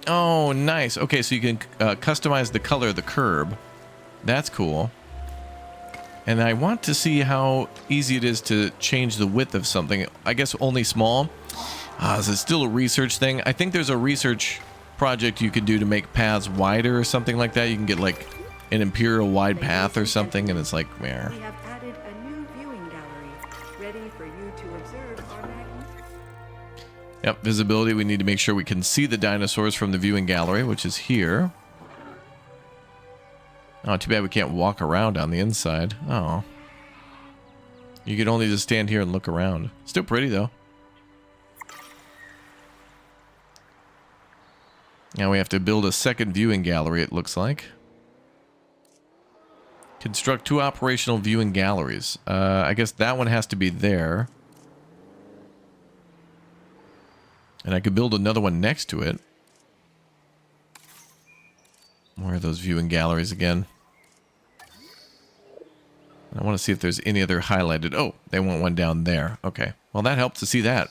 Oh, nice. Okay, so you can customize the color of the curb. That's cool. And I want to see how easy it is to change the width of something. I guess only small. Is it still a research thing? I think there's a research project you could do to make paths wider or something like that. You can get like an imperial wide path or something, and it's like, where? We have added a new viewing gallery, ready for you to observe our magnificent. Yep, visibility. We need to make sure we can see the dinosaurs from the viewing gallery, which is here. Oh, too bad we can't walk around on the inside. Oh. You could only just stand here and look around. Still pretty, though. Now we have to build a second viewing gallery, it looks like. Construct 2 operational viewing galleries. I guess that one has to be there. And I could build another one next to it. Where are those viewing galleries again? I want to see if there's any other highlighted. Oh, they want one down there. Okay. Well, that helps to see that.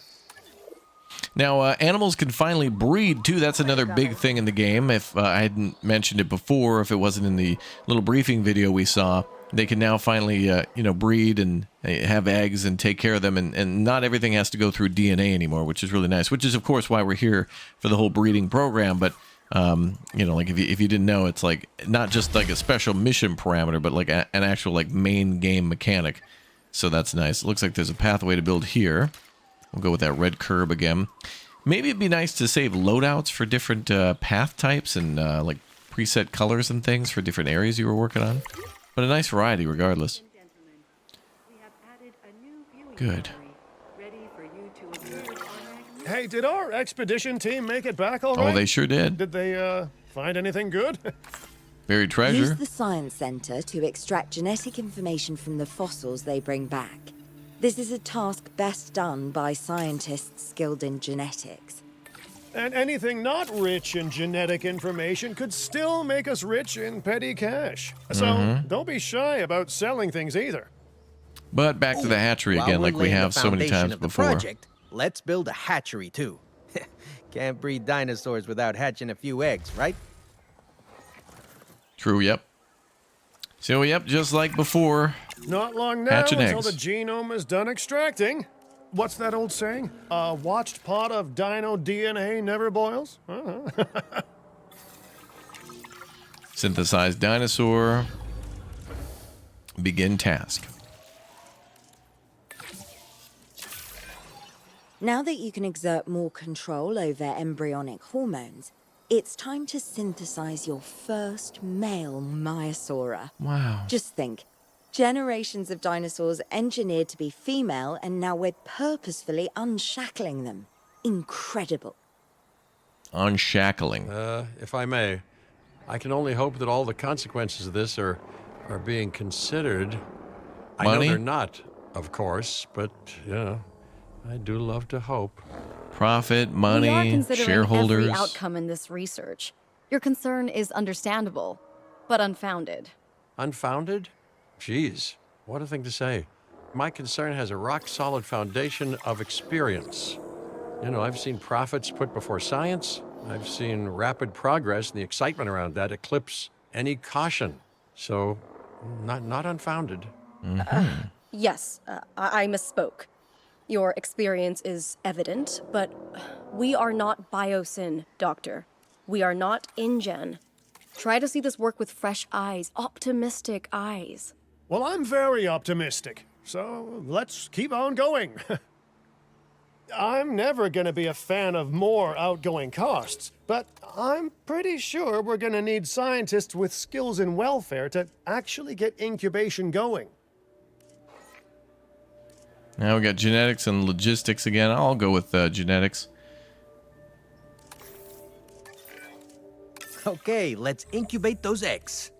Now, animals can finally breed, too. That's another big thing in the game. If I hadn't mentioned it before, if it wasn't in the little briefing video we saw, they can now finally, breed and have eggs and take care of them. And not everything has to go through DNA anymore, which is really nice. Which is, of course, why we're here for the whole breeding program. But like if you didn't know, it's like not just like a special mission parameter, but like an actual like main game mechanic. So that's nice. It looks like there's a pathway to build here. We'll go with that red curb again. Maybe it'd be nice to save loadouts for different path types and like preset colors and things for different areas you were working on. But a nice variety regardless. We have added a new viewing Good. gallery, ready for you to observe our magnificent. Hey, did our expedition team make it back all right? Oh, they sure did. Did they find anything good? Buried treasure. Use the science center to extract genetic information from the fossils they bring back. This is a task best done by scientists skilled in genetics. And anything not rich in genetic information could still make us rich in petty cash. So don't be shy about selling things either. But back to the hatchery While again, we're like we laying the have so many foundation times of the before. Project, let's build a hatchery too. Can't breed dinosaurs without hatching a few eggs, right? True, yep. So, yep, just like before. Not long now Hatching until eggs. the genome is done extracting. What's that old saying? A watched pot of dino DNA never boils? Synthesize dinosaur. Begin task. Now that you can exert more control over embryonic hormones, it's time to synthesize your first male Maiasaura. Wow. Just think, generations of dinosaurs engineered to be female, and now we're purposefully unshackling them. Incredible. Unshackling. If I may, I can only hope that all the consequences of this are being considered. I know Money? they're not, of course, but, I do love to hope. Profit, We are money, considering shareholders. every outcome in this research. Your concern is understandable, but unfounded. Unfounded? Geez, what a thing to say. My concern has a rock-solid foundation of experience. I've seen profits put before science. I've seen rapid progress, and the excitement around that eclipse any caution. So, not unfounded. Yes, I misspoke. Your experience is evident, but we are not Biosyn, Doctor. We are not InGen. Try to see this work with fresh eyes, optimistic eyes. Well, I'm very optimistic, so let's keep on going. I'm never going to be a fan of more outgoing costs, but I'm pretty sure we're going to need scientists with skills in welfare to actually get incubation going. Now we got genetics and logistics again. I'll go with genetics. Okay, let's incubate those eggs.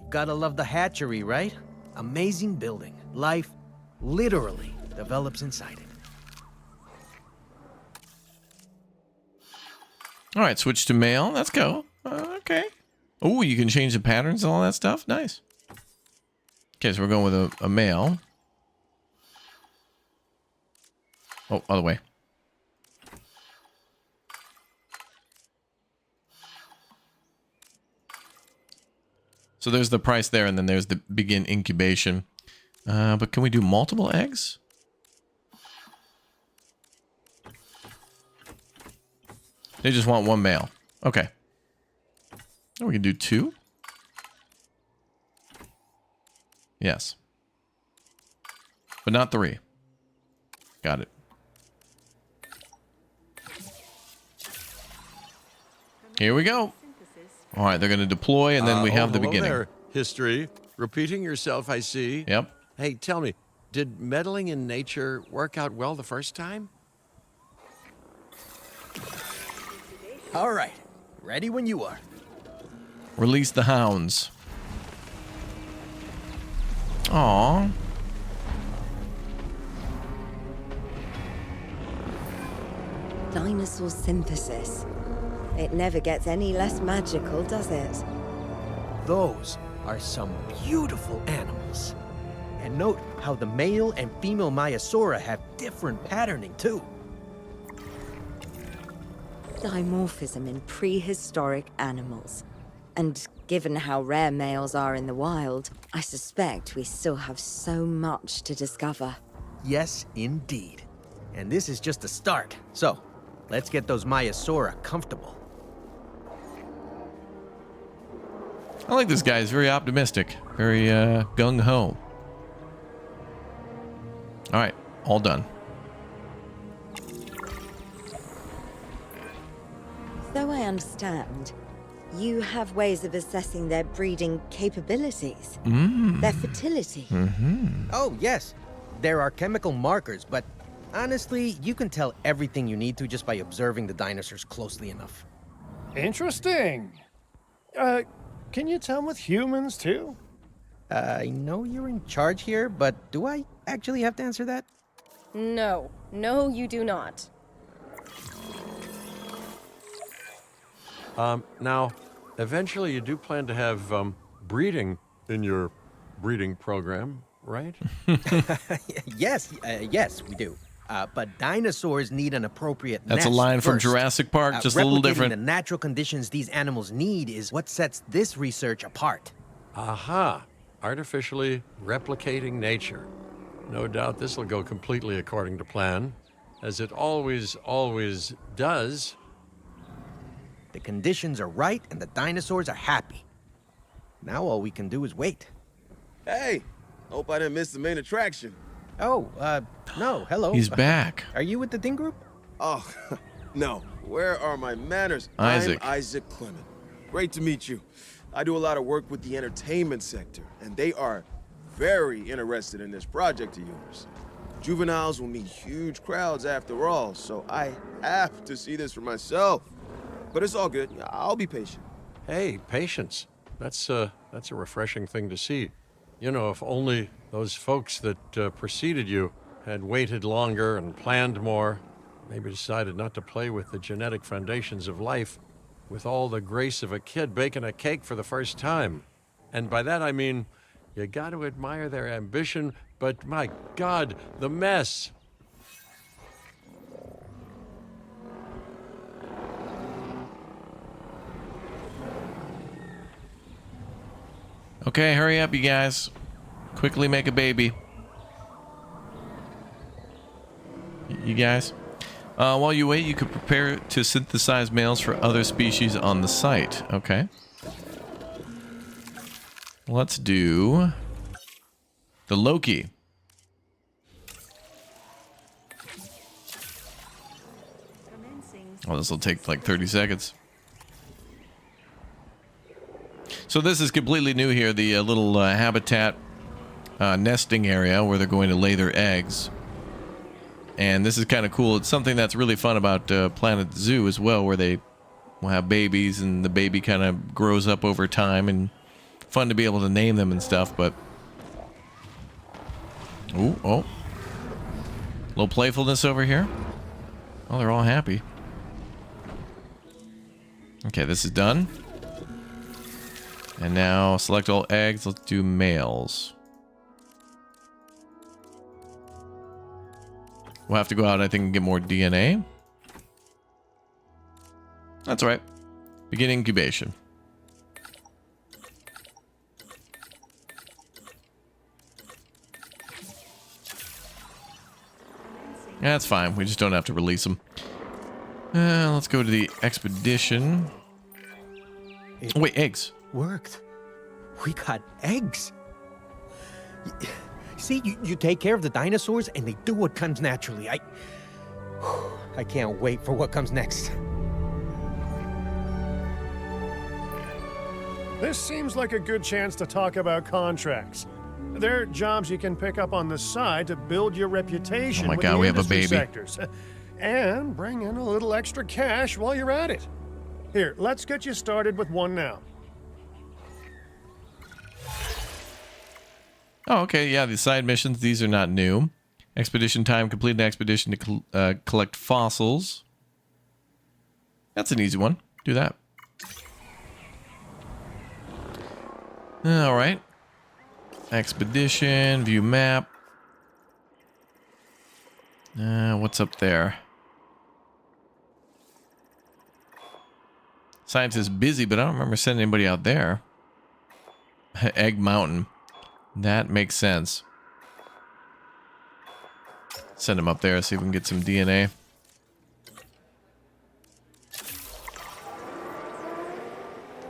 You gotta love the hatchery, right? Amazing building. Life, literally, develops inside it. All right, switch to male. Let's go. Okay. Oh, you can change the patterns and all that stuff. Nice. Okay, so we're going with a male. Oh, other way. So there's the price there, and then there's the begin incubation. But can we do multiple eggs? They just want one male. Okay. Oh, we can do 2? Yes. But not 3. Got it. Here we go. All right, they're going to deploy, and then we have the hello beginning. There. History. Repeating yourself, I see. Yep. Hey, tell me, did meddling in nature work out well the first time? All right, ready when you are. Release the hounds. Aw. Dinosaur synthesis. It never gets any less magical, does it? Those are some beautiful animals. And note how the male and female Maiasaura have different patterning too. Dimorphism in prehistoric animals. And given how rare males are in the wild, I suspect we still have so much to discover. Yes, indeed. And this is just a start. So, let's get those Maiasaura comfortable. I like this guy. He's very optimistic. Very gung-ho. All right. All done. So I understand, you have ways of assessing their breeding capabilities, their fertility. Oh, yes. There are chemical markers, but honestly, you can tell everything you need to just by observing the dinosaurs closely enough. Interesting. Can you tell with humans too? I know you're in charge here, but do I actually have to answer that? No. No, you do not. Now, eventually you do plan to have breeding in your breeding program, right? Yes, yes, we do. But dinosaurs need an appropriate That's a nest line from first. Jurassic Park, just a little Replicating different. the natural conditions these animals need is what sets this research apart. Aha! Artificially replicating nature. No doubt this will go completely according to plan, as it always does. The conditions are right and the dinosaurs are happy. Now all we can do is wait. Hey, hope I didn't miss the main attraction. Oh, no, hello. He's back. Are you with the Ding Group? Oh, no. Where are my manners? Isaac. I'm Isaac Clement. Great to meet you. I do a lot of work with the entertainment sector, and they are very interested in this project of yours. Juveniles will meet huge crowds after all, so I have to see this for myself. But it's all good. I'll be patient. Hey, patience. That's a refreshing thing to see. You know, if only those folks that preceded you had waited longer and planned more, maybe decided not to play with the genetic foundations of life with all the grace of a kid baking a cake for the first time. And by that I mean, you got to admire their ambition, but my God, the mess. Okay, hurry up, you guys. Quickly make a baby. You guys. While you wait, you could prepare to synthesize males for other species on the site. Okay. Let's do the Loki. Oh, this will take like 30 seconds. So this is completely new here, the little habitat nesting area where they're going to lay their eggs. And this is kind of cool. It's something that's really fun about Planet Zoo as well, where they will have babies and the baby kind of grows up over time, and fun to be able to name them and stuff. But ooh, oh, little playfulness over here. Oh, they're all happy. Okay, this is done. And now select all eggs. Let's do males. We'll have to go out, I think, and get more DNA. That's right. Begin incubation. That's fine. We just don't have to release them. Let's go to the expedition. Oh, wait, eggs. Worked. We got eggs. See, you take care of the dinosaurs and they do what comes naturally. I can't wait for what comes next. This seems like a good chance to talk about contracts. They're jobs you can pick up on the side to build your reputation. Oh my with God, the we have a industry baby. sectors. And bring in a little extra cash while you're at it. Here, let's get you started with one now. Oh, okay. Yeah, the side missions, these are not new. Expedition time, complete an expedition to collect fossils. That's an easy one. Do that. All right. Expedition, view map. What's up there? Science is busy, but I don't remember sending anybody out there. Egg Mountain. That makes sense. Send them up there, see if we can get some DNA.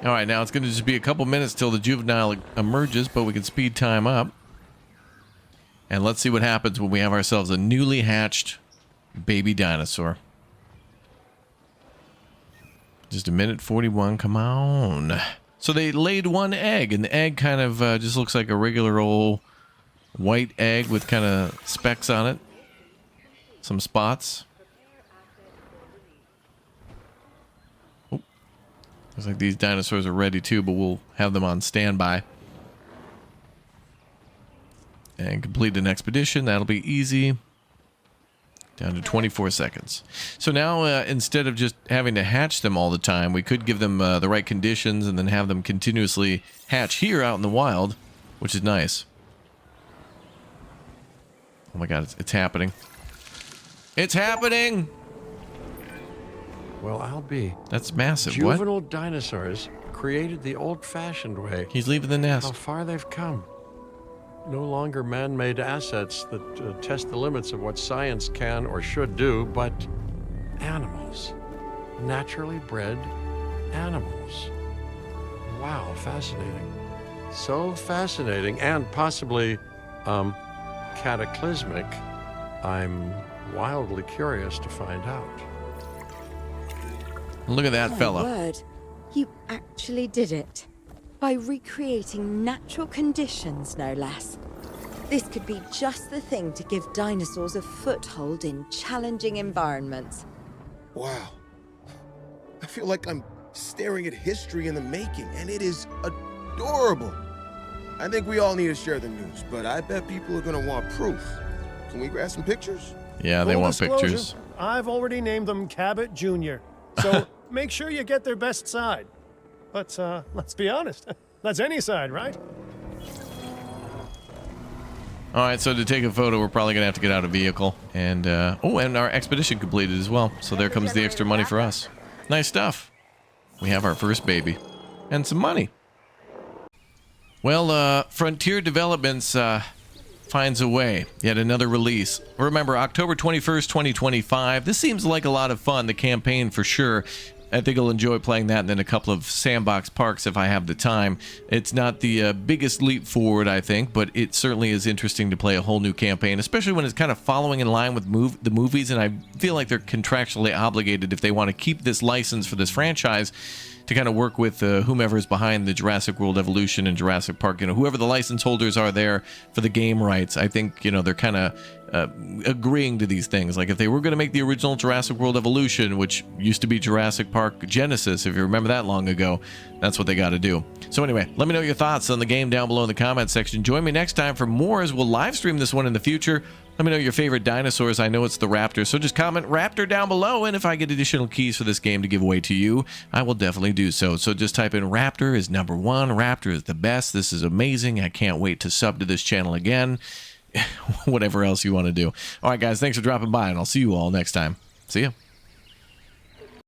All right, now it's going to just be a couple minutes till the juvenile emerges, but we can speed time up. And let's see what happens when we have ourselves a newly hatched baby dinosaur. Just a minute 41, come on. So they laid one egg, and the egg kind of just looks like a regular old white egg with kind of specks on it. Some spots. Oh, looks like these dinosaurs are ready too, but we'll have them on standby. And complete an expedition. That'll be easy. Down to 24 seconds. So now, instead of just having to hatch them all the time, we could give them the right conditions and then have them continuously hatch here out in the wild, which is nice. Oh my God, it's happening. It's happening! Well, I'll be. That's massive. Juvenile What? dinosaurs created the old-fashioned way. He's leaving the How nest. far they've come. No longer man-made assets that test the limits of what science can or should do, but animals. Naturally bred animals. Wow, fascinating. So fascinating and possibly, cataclysmic. I'm wildly curious to find out. Look at that My fella. word, you actually did it. By recreating natural conditions, no less. This could be just the thing to give dinosaurs a foothold in challenging environments. Wow. I feel like I'm staring at history in the making, and it is adorable. I think we all need to share the news, but I bet people are gonna want proof. Can we grab some pictures? Yeah, they Full want disclosure, pictures. I've already named them Cabot Jr., so make sure you get their best side. But let's be honest, that's any side, right? All right, so to take a photo, we're probably going to have to get out a vehicle. And, and our expedition completed as well. So there comes the extra money for us. Nice stuff. We have our first baby. And some money. Well, Frontier Developments finds a way. Yet another release. Remember, October 21st, 2025. This seems like a lot of fun, the campaign for sure. I think I'll enjoy playing that and then a couple of Sandbox parks if I have the time. It's not the biggest leap forward, I think, but it certainly is interesting to play a whole new campaign, especially when it's kind of following in line with the movies, and I feel like they're contractually obligated if they want to keep this license for this franchise to kind of work with whomever is behind the Jurassic World Evolution and Jurassic Park, whoever the license holders are there for the game rights. I think, they're kind of agreeing to these things. Like if they were going to make the original Jurassic World Evolution, which used to be Jurassic Park Genesis, if you remember that long ago, that's what they got to do. So anyway, let me know your thoughts on the game down below in the comment section. Join me next time for more, as we'll live stream this one in the future. Let me know your favorite dinosaurs. I know it's the raptor, so just comment raptor down below, and if I get additional keys for this game to give away to you, I will definitely do so. So just type in raptor is number one. Raptor is the best. This is amazing. I can't wait to sub to this channel again. Whatever else you want to do. All right, guys, thanks for dropping by, and I'll see you all next time. See ya.